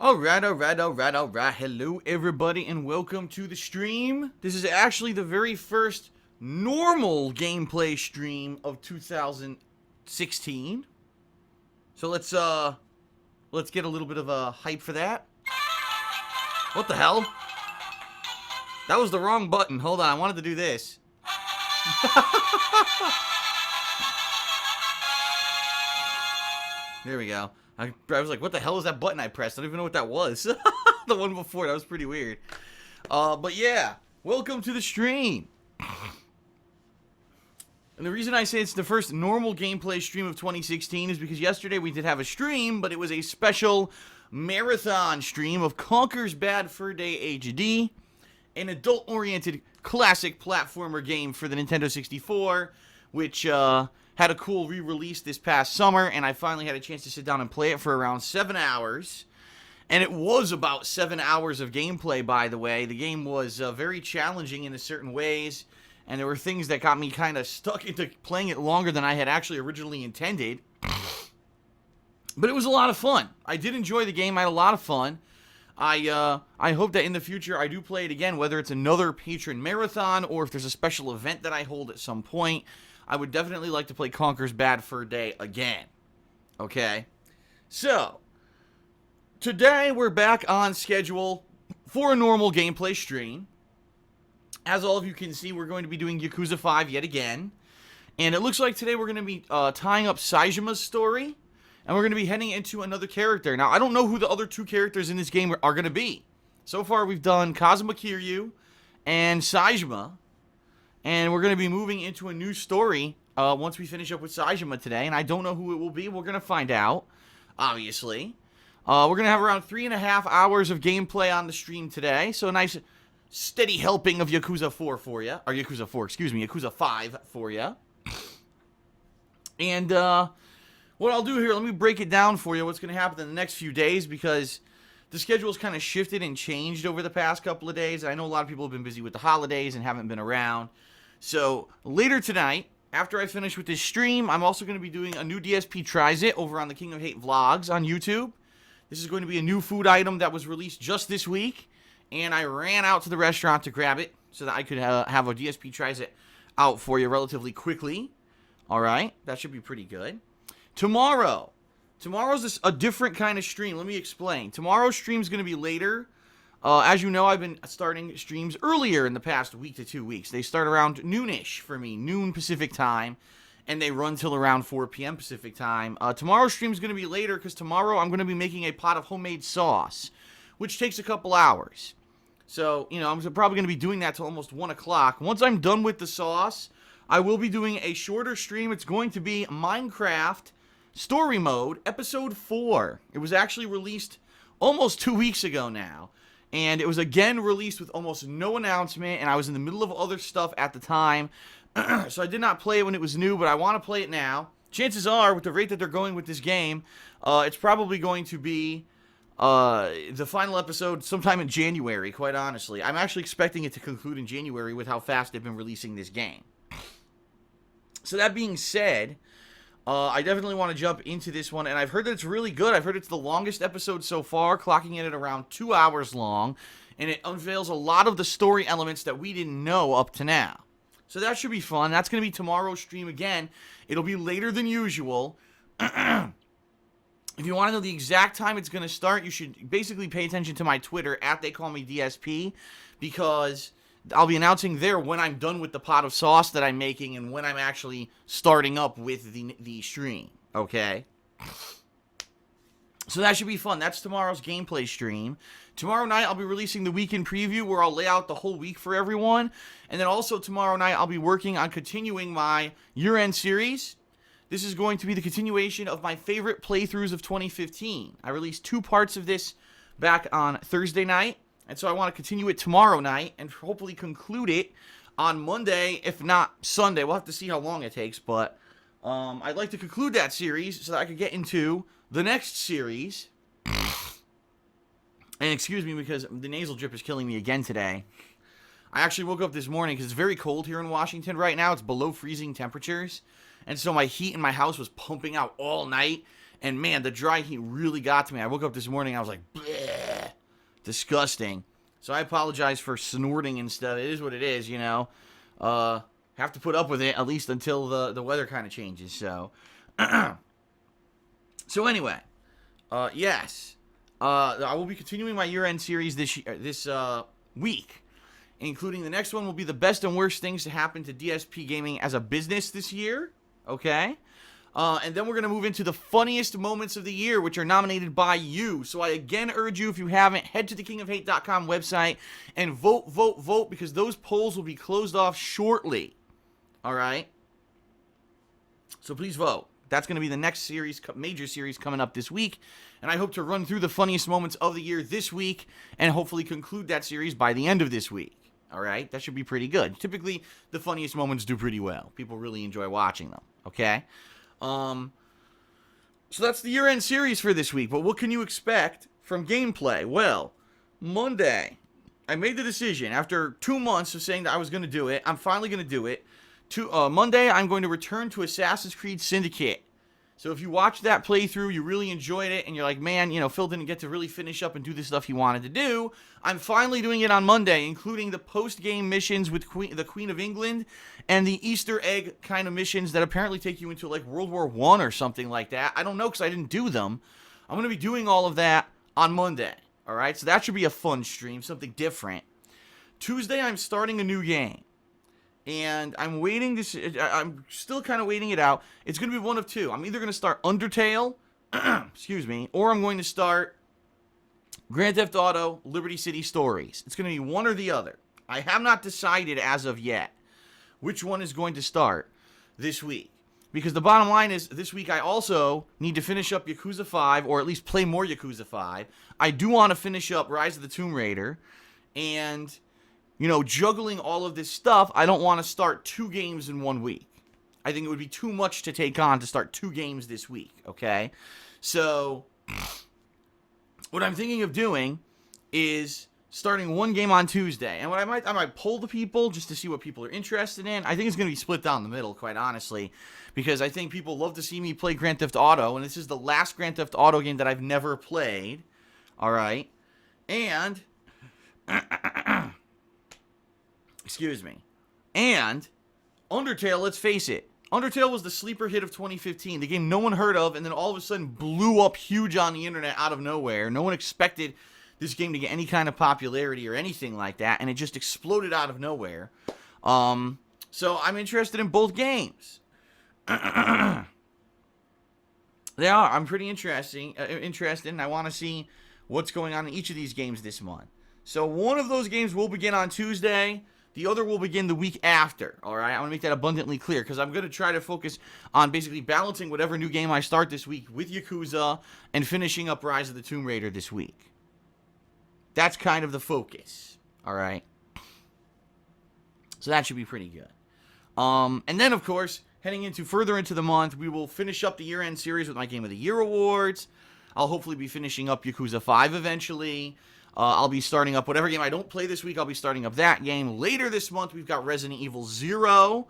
Alright. Hello, everybody, and welcome to the stream. This is actually the very first normal gameplay stream of 2016. So let's get a little bit of a hype for that. What the hell? That was the wrong button. Hold on, I wanted to do this. There we go. I was like, what the hell is that button I pressed? I don't even know what that was. The one before, that was pretty weird. But yeah, welcome to the stream. And the reason I say it's the first normal gameplay stream of 2016 is because yesterday we did have a stream, but it was a special marathon stream of Conker's Bad Fur Day HD, an adult-oriented classic platformer game for the Nintendo 64, which had a cool re-release this past summer, and I finally had a chance to sit down and play it for around 7 hours. And it was about 7 hours of gameplay, by the way. The game was very challenging in certain ways, and there were things that got me kind of stuck into playing it longer than I had actually originally intended. But it was a lot of fun. I did enjoy the game. I had a lot of fun. I hope that in the future I do play it again, whether it's another patron marathon or if there's a special event that I hold at some point. I would definitely like to play Conker's Bad Fur Day again. Okay? So, today we're back on schedule for a normal gameplay stream. As all of you can see, we're going to be doing Yakuza 5 yet again. And it looks like today we're going to be tying up Saijima's story. And we're going to be heading into another character. Now, I don't know who the other two characters in this game are going to be. So far, we've done Kazuma Kiryu and Saijima. And we're going to be moving into a new story once we finish up with Saijima today. And I don't know who it will be. We're going to find out, obviously. We're going to have around 3.5 hours of gameplay on the stream today. So a nice steady helping of Yakuza 4 for you. Or Yakuza 4, excuse me. Yakuza 5 for you. And what I'll do here, let me break it down for you, what's going to happen in the next few days. Because the schedule's kind of shifted and changed over the past couple of days. I know a lot of people have been busy with the holidays and haven't been around. So, later tonight, after I finish with this stream, I'm also going to be doing a new DSP Tries It over on the King of Hate Vlogs on YouTube. This is going to be a new food item that was released just this week, and I ran out to the restaurant to grab it so that I could have a DSP Tries It out for you relatively quickly. Alright, that should be pretty good. Tomorrow's a different kind of stream. Let me explain. Tomorrow's stream is going to be later. As you know, I've been starting streams earlier in the past week to 2 weeks. They start around noonish for me, noon Pacific time, and they run till around 4 p.m. Pacific time. Tomorrow's stream is going to be later because tomorrow I'm going to be making a pot of homemade sauce, which takes a couple hours. So, you know, I'm probably going to be doing that till almost 1 o'clock. Once I'm done with the sauce, I will be doing a shorter stream. It's going to be Minecraft Story Mode, Episode 4. It was actually released almost 2 weeks ago now. And it was again released with almost no announcement, and I was in the middle of other stuff at the time. So I did not play it when it was new, but I want to play it now. Chances are, with the rate that they're going with this game, it's probably going to be the final episode sometime in January, quite honestly. I'm actually expecting it to conclude in January with how fast they've been releasing this game. So that being said, I definitely want to jump into this one, and I've heard that it's really good. I've heard it's the longest episode so far, clocking in at around 2 hours long, and it unveils a lot of the story elements that we didn't know up to now. So that should be fun. That's going to be tomorrow's stream again. It'll be later than usual. If you want to know the exact time it's going to start, you should basically pay attention to my Twitter, @TheyCallMeDSP, because I'll be announcing there when I'm done with the pot of sauce that I'm making and when I'm actually starting up with the stream, okay? So that should be fun. That's tomorrow's gameplay stream. Tomorrow night, I'll be releasing the weekend preview where I'll lay out the whole week for everyone. And then also tomorrow night, I'll be working on continuing my year-end series. This is going to be the continuation of my favorite playthroughs of 2015. I released 2 parts of this back on Thursday night. And so I want to continue it tomorrow night and hopefully conclude it on Monday, if not Sunday. We'll have to see how long it takes, but I'd like to conclude that series so that I could get into the next series. And excuse me because the nasal drip is killing me again today. I actually woke up this morning because it's very cold here in Washington right now. It's below freezing temperatures. And so my heat in my house was pumping out all night. And man, the dry heat really got to me. I woke up this morning, I was like, bleh. Disgusting. So I apologize for snorting and stuff. It is what it is, you know. Have to put up with it at least until the weather kind of changes. So, so anyway, yes, I will be continuing my year-end series this week, including the next one will be the best and worst things to happen to DSP Gaming as a business this year. Okay. And then we're going to move into the funniest moments of the year, which are nominated by you. So I again urge you, if you haven't, head to the kingofhate.com website and vote, because those polls will be closed off shortly. All right? So please vote. That's going to be the next series, major series coming up this week. And I hope to run through the funniest moments of the year this week and hopefully conclude that series by the end of this week. All right? That should be pretty good. Typically, the funniest moments do pretty well. People really enjoy watching them. Okay? So that's the year-end series for this week, but what can you expect from gameplay? Well, Monday, I made the decision after 2 months of saying that I was going to do it. I'm finally going to do it. Monday, I'm going to return to Assassin's Creed Syndicate. So if you watched that playthrough, you really enjoyed it, and you're like, man, you know, Phil didn't get to really finish up and do the stuff he wanted to do, I'm finally doing it on Monday, including the post-game missions with the Queen of England and the Easter egg kind of missions that apparently take you into, like, World War I or something like that. I don't know, because I didn't do them. I'm going to be doing all of that on Monday, all right? So that should be a fun stream, something different. Tuesday, I'm starting a new game. And I'm waiting to I'm still kind of waiting it out. It's going to be one of two. I'm either going to start Undertale, excuse me, or I'm going to start Grand Theft Auto Liberty City Stories. It's going to be one or the other. I have not decided as of yet which one is going to start this week. Because the bottom line is, this week I also need to finish up Yakuza 5, or at least play more Yakuza 5. I do want to finish up Rise of the Tomb Raider, and, you know, juggling all of this stuff, I don't want to start 2 games in 1 week. I think it would be too much to take on to start 2 games this week, okay? So, what I'm thinking of doing is starting 1 game on Tuesday. And what I might poll the people just to see what people are interested in. I think it's going to be split down the middle, quite honestly, because I think people love to see me play Grand Theft Auto, and this is the last Grand Theft Auto game that I've never played, all right? And excuse me. And Undertale, let's face it. Undertale was the sleeper hit of 2015, the game no one heard of, and then all of a sudden blew up huge on the internet out of nowhere. No one expected this game to get any kind of popularity or anything like that, and it just exploded out of nowhere. So I'm interested in both games. They are. I'm pretty interested, and I want to see what's going on in each of these games this month. So one of those games will begin on Tuesday. The other will begin the week after, all right? I want to make that abundantly clear because I'm going to try to focus on basically balancing whatever new game I start this week with Yakuza and finishing up Rise of the Tomb Raider this week. That's kind of the focus, all right? So that should be pretty good. And then, of course, heading further into the month, we will finish up the year-end series with my Game of the Year awards. I'll hopefully be finishing up Yakuza 5 eventually. I'll be starting up whatever game I don't play this week. I'll be starting up that game. Later this month, we've got Resident Evil 0.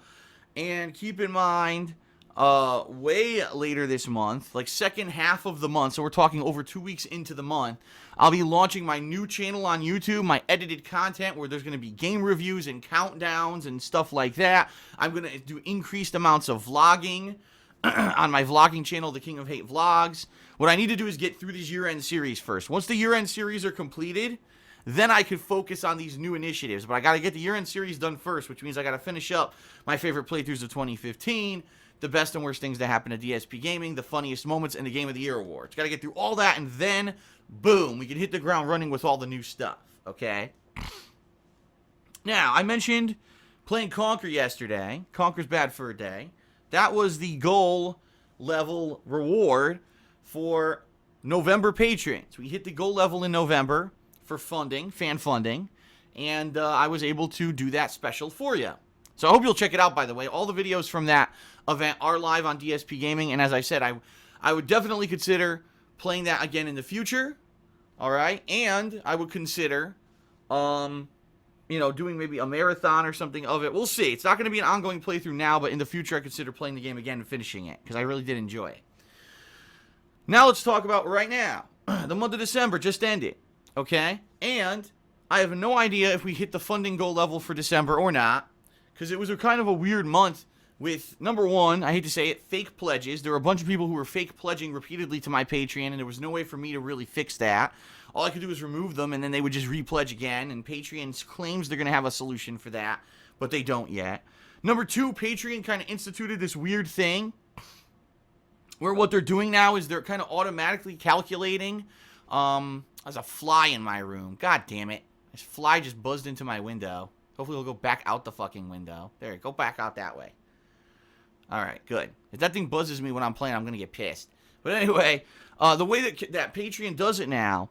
And keep in mind, way later this month, like second half of the month, so we're talking over 2 weeks into the month, I'll be launching my new channel on YouTube, my edited content, where there's going to be game reviews and countdowns and stuff like that. I'm going to do increased amounts of vlogging on my vlogging channel, The King of Hate Vlogs. What I need to do is get through these year-end series first. Once the year-end series are completed, then I could focus on these new initiatives. But I got to get the year-end series done first, which means I got to finish up my favorite playthroughs of 2015, the best and worst things that happened at DSP Gaming, the funniest moments, and the Game of the Year awards. Got to get through all that, and then, boom, we can hit the ground running with all the new stuff, okay? Now, I mentioned playing Conquer yesterday. Conquer's bad for a day. That was the goal level reward for November patrons. We hit the goal level in November for funding, fan funding, and I was able to do that special for you. So I hope you'll check it out, by the way. All the videos from that event are live on DSP Gaming, and as I said, I would definitely consider playing that again in the future, all right? And I would consider, doing maybe a marathon or something of it. We'll see. It's not going to be an ongoing playthrough now, but in the future, I consider playing the game again and finishing it, because I really did enjoy it. Now let's talk about right now. The month of December just ended, okay? And I have no idea if we hit the funding goal level for December or not, because it was a kind of a weird month with, number one, I hate to say it, fake pledges. There were a bunch of people who were fake pledging repeatedly to my Patreon, and there was no way for me to really fix that. All I could do was remove them, and then they would just re-pledge again, and Patreon claims they're going to have a solution for that, but they don't yet. Number two, Patreon kind of instituted this weird thing where what they're doing now is they're kind of automatically calculating. There's a fly in my room. God damn it. This fly just buzzed into my window. Hopefully it'll go back out the fucking window. There, go back out that way. Alright, good. If that thing buzzes me when I'm playing, I'm going to get pissed. But anyway, the way that Patreon does it now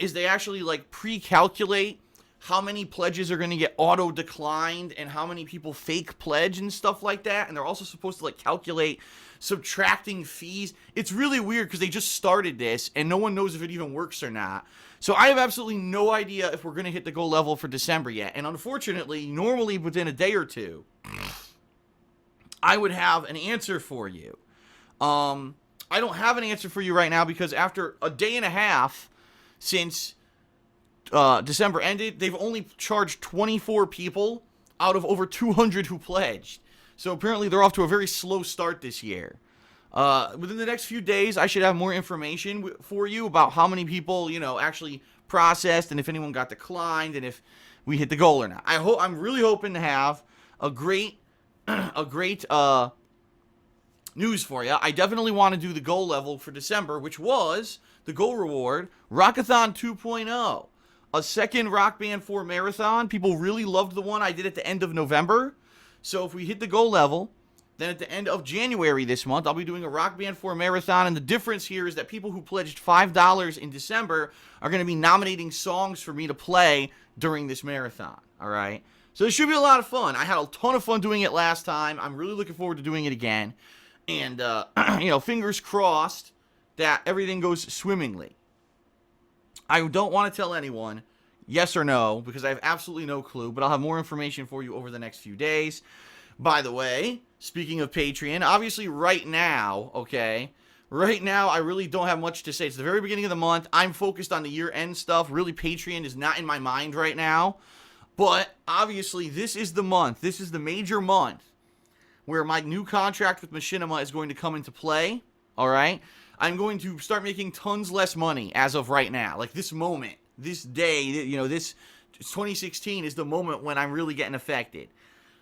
is they actually, like, pre-calculate how many pledges are going to get auto-declined and how many people fake pledge and stuff like that. And they're also supposed to, like, calculate subtracting fees. It's really weird because they just started this and no one knows if it even works or not. So I have absolutely no idea if we're going to hit the goal level for December yet. And unfortunately, normally within a day or two, I would have an answer for you. I don't have an answer for you right now because after a day and a half since December ended, they've only charged 24 people out of over 200 who pledged. So apparently they're off to a very slow start this year. Within the next few days, I should have more information for you about how many people, you know, actually processed and if anyone got declined and if we hit the goal or not. I'm really hoping to have a great news for you. I definitely want to do the goal level for December, which was the goal reward, Rockathon 2.0. A second Rock Band 4 marathon. People really loved the one I did at the end of November. So if we hit the goal level, then at the end of January this month, I'll be doing a Rock Band 4 marathon. And the difference here is that people who pledged $5 in December are going to be nominating songs for me to play during this marathon. All right? So it should be a lot of fun. I had a ton of fun doing it last time. I'm really looking forward to doing it again. And, you know, fingers crossed that everything goes swimmingly. I don't want to tell anyone yes or no because I have absolutely no clue, but I'll have more information for you over the next few days. By the way, speaking of Patreon, obviously right now, right now I really don't have much to say. It's the very beginning of the month. I'm focused on the year-end stuff. Really, Patreon is not in my mind right now. But obviously, this is the month. This is the major month where my new contract with Machinima is going to come into play. All right? I'm going to start making tons less money as of right now. Like this moment, this day, you know, this 2016 is the moment when I'm really getting affected.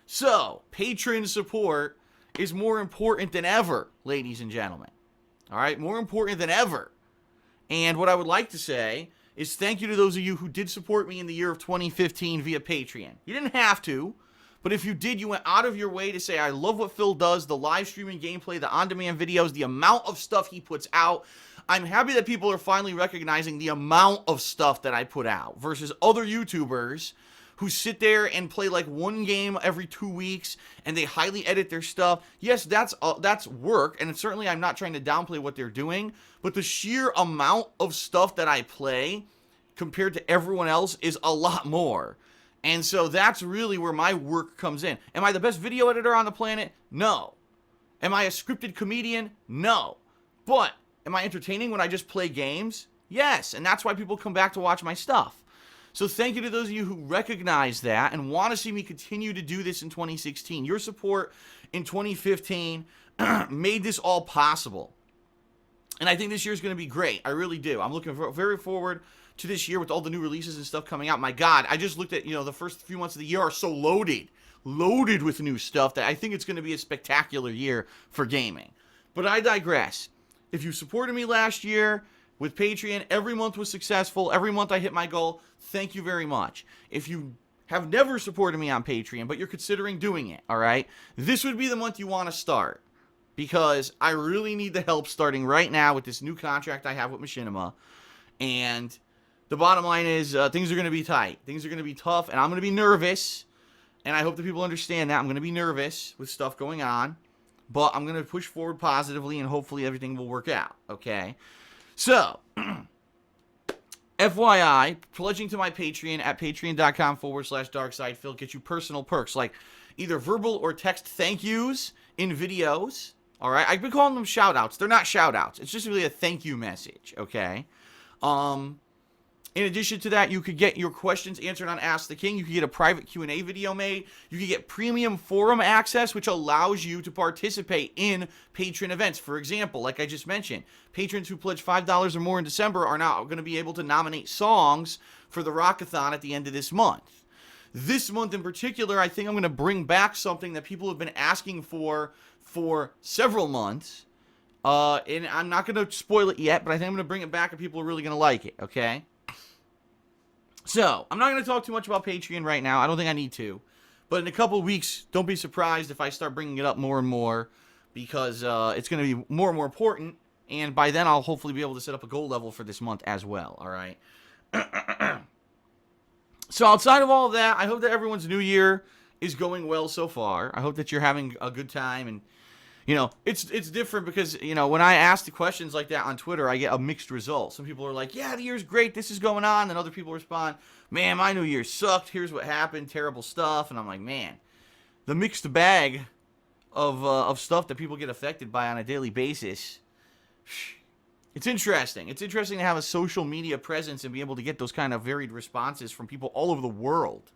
So, patron support is more important than ever, ladies and gentlemen. All right? More important than ever. And what I would like to say is thank you to those of you who did support me in the year of 2015 via Patreon. You didn't have to, but if you did, you went out of your way to say, I love what Phil does, the live streaming gameplay, the on-demand videos, the amount of stuff he puts out. I'm happy that people are finally recognizing the amount of stuff that I put out versus other YouTubers who sit there and play like one game every 2 weeks and they highly edit their stuff. Yes, that's work, and certainly I'm not trying to downplay what they're doing, but the sheer amount of stuff that I play compared to everyone else is a lot more. And so that's really where my work comes in. Am I the best video editor on the planet? No. Am I a scripted comedian? No. But am I entertaining when I just play games? Yes, and that's why people come back to watch my stuff. So thank you to those of you who recognize that and want to see me continue to do this in 2016. Your support in 2015 made this all possible. And I think this year is going to be great. I really do. I'm looking very forward to this year with all the new releases and stuff coming out. My God, I just looked at, you know, the first few months of the year are so loaded with new stuff that I think it's going to be a spectacular year for gaming. But I digress. If you supported me last year with Patreon, every month was successful. Every month I hit my goal. Thank you very much. If you have never supported me on Patreon, but you're considering doing it, all right, this would be the month you want to start because I really need the help starting right now with this new contract I have with Machinima. And the bottom line is things are going to be tight. Things are going to be tough, and I'm going to be nervous. And I hope that people understand that. I'm going to be nervous with stuff going on. But I'm going to push forward positively, and hopefully everything will work out, okay? So, FYI, pledging to my Patreon at patreon.com/darksidephil gets you personal perks, like either verbal or text thank yous in videos, all right? I've been calling them shout-outs. They're not shout-outs. It's just really a thank you message, okay? In addition to that, you could get your questions answered on Ask the King. You could get a private Q&A video made. You could get premium forum access, which allows you to participate in patron events. For example, like I just mentioned, patrons who pledge $5 or more in December are now going to be able to nominate songs for the Rockathon at the end of this month. This month in particular, I think I'm going to bring back something that people have been asking for several months. And I'm not going to spoil it yet, but I think I'm going to bring it back and people are really going to like it, okay? So, I'm not going to talk too much about Patreon right now. I don't think I need to. But in a couple of weeks, don't be surprised if I start bringing it up more and more, because it's going to be more and more important. And by then, I'll hopefully be able to set up a goal level for this month as well, all right? So, outside of all of that, I hope that everyone's new year is going well so far. I hope that you're having a good time. And, you know, it's different because, you know, when I ask the questions like that on Twitter, I get a mixed result. Some people are like, yeah, the year's great, this is going on. And other people respond, man, my new year sucked, here's what happened, terrible stuff. And I'm like, man, the mixed bag of stuff that people get affected by on a daily basis, it's interesting. It's interesting to have a social media presence and be able to get those kind of varied responses from people all over the world.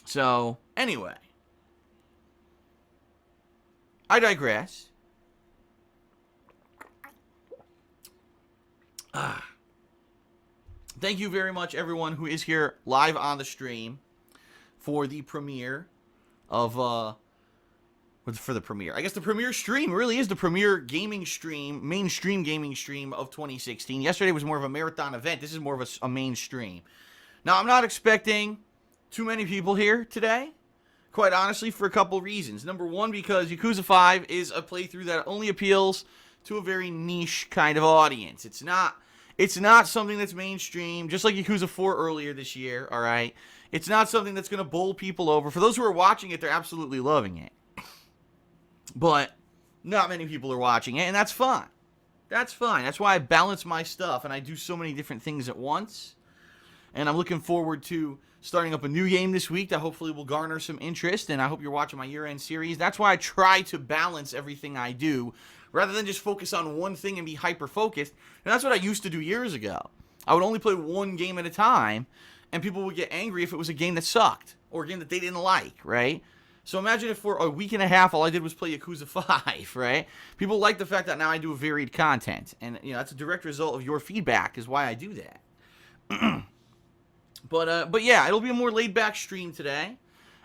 So, anyway. I digress. Thank you very much, everyone who is here live on the stream for the premiere of, for the premiere. I guess the premiere stream really is the premiere gaming stream, mainstream gaming stream of 2016. Yesterday was more of a marathon event. This is more of a mainstream. Now, I'm not expecting too many people here today. Quite honestly, for a couple reasons. Number one, because Yakuza 5 is a playthrough that only appeals to a very niche kind of audience. It's not something that's mainstream, just like Yakuza 4 earlier this year, alright? It's not something that's going to bowl people over. For those who are watching it, they're absolutely loving it. But not many people are watching it, and that's fine. That's fine. That's why I balance my stuff, and I do so many different things at once. And I'm looking forward to starting up a new game this week that hopefully will garner some interest, and I hope you're watching my year-end series. That's why I try to balance everything I do, rather than just focus on one thing and be hyper-focused. And that's what I used to do years ago. I would only play one game at a time, and people would get angry if it was a game that sucked, or a game that they didn't like, right? So imagine if for a week and a half, all I did was play Yakuza 5, right? People like the fact that now I do varied content, and you know that's a direct result of your feedback is why I do that. But yeah, it'll be a more laid-back stream today.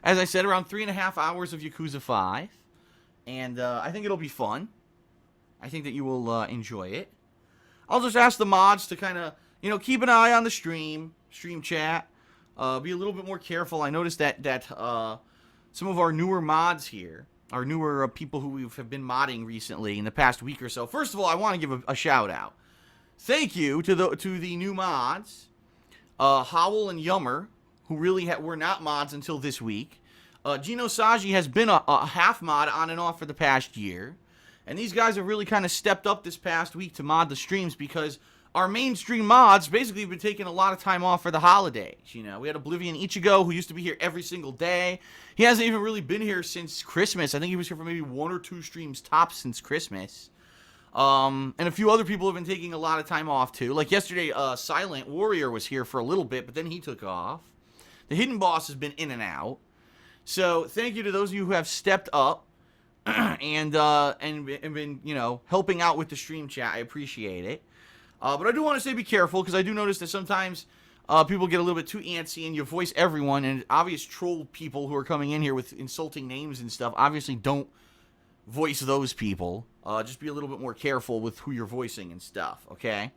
As I said, around 3.5 hours of Yakuza 5. And I think it'll be fun. I think that you will enjoy it. I'll just ask the mods to kind of, you know, keep an eye on the stream chat. Be a little bit more careful. I noticed that some of our newer mods here, our newer people who have been modding recently in the past week or so. First of all, I want to give a shout-out. Thank you to the new mods. Howl and Yummer, who really were not mods until this week. Gino Saji has been a half mod on and off for the past year. And these guys have really kind of stepped up this past week to mod the streams because our mainstream mods basically have been taking a lot of time off for the holidays. You know, we had Oblivion Ichigo, who used to be here every single day. He hasn't even really been here since Christmas. I think he was here for maybe 1 or 2 streams tops since Christmas. And a few other people have been taking a lot of time off too. Like yesterday, Silent Warrior was here for a little bit, but then he took off. The Hidden Boss has been in and out. So thank you to those of you who have stepped up and been, you know, helping out with the stream chat. I appreciate it. But I do want to say be careful because I do notice that sometimes people get a little bit too antsy and you voice everyone, and obvious troll people who are coming in here with insulting names and stuff obviously don't voice those people. Just be a little bit more careful with who you're voicing and stuff, okay?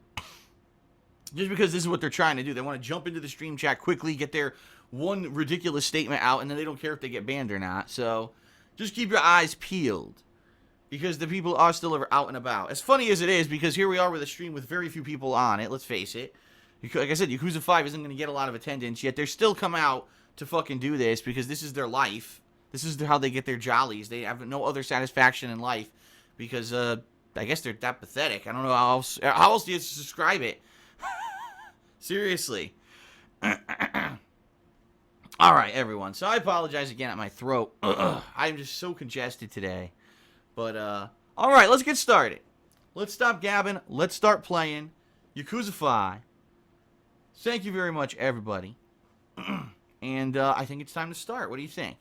Just because this is what they're trying to do. They want to jump into the stream chat quickly, get their one ridiculous statement out, and then they don't care if they get banned or not. So just keep your eyes peeled because the people are still out and about. As funny as it is, because here we are with a stream with very few people on it, let's face it. Like I said, Yakuza 5 isn't going to get a lot of attendance, yet they're still come out to fucking do this because this is their life. This is how they get their jollies. They have no other satisfaction in life because, I guess they're that pathetic. I don't know how else do you describe it? Seriously. All right, everyone. So I apologize again at my throat. I'm just so congested today. But, all right, let's get started. Let's stop gabbing. Let's start playing. Yakuza 5. Thank you very much, everybody. And I think it's time to start. What do you think?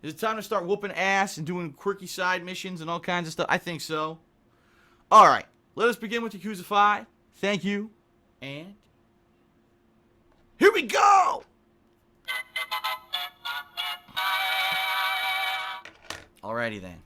Is it time to start whooping ass and doing quirky side missions and all kinds of stuff? I think so. All right. Let us begin with Yakuza 5. Thank you. And here we go! Alrighty then.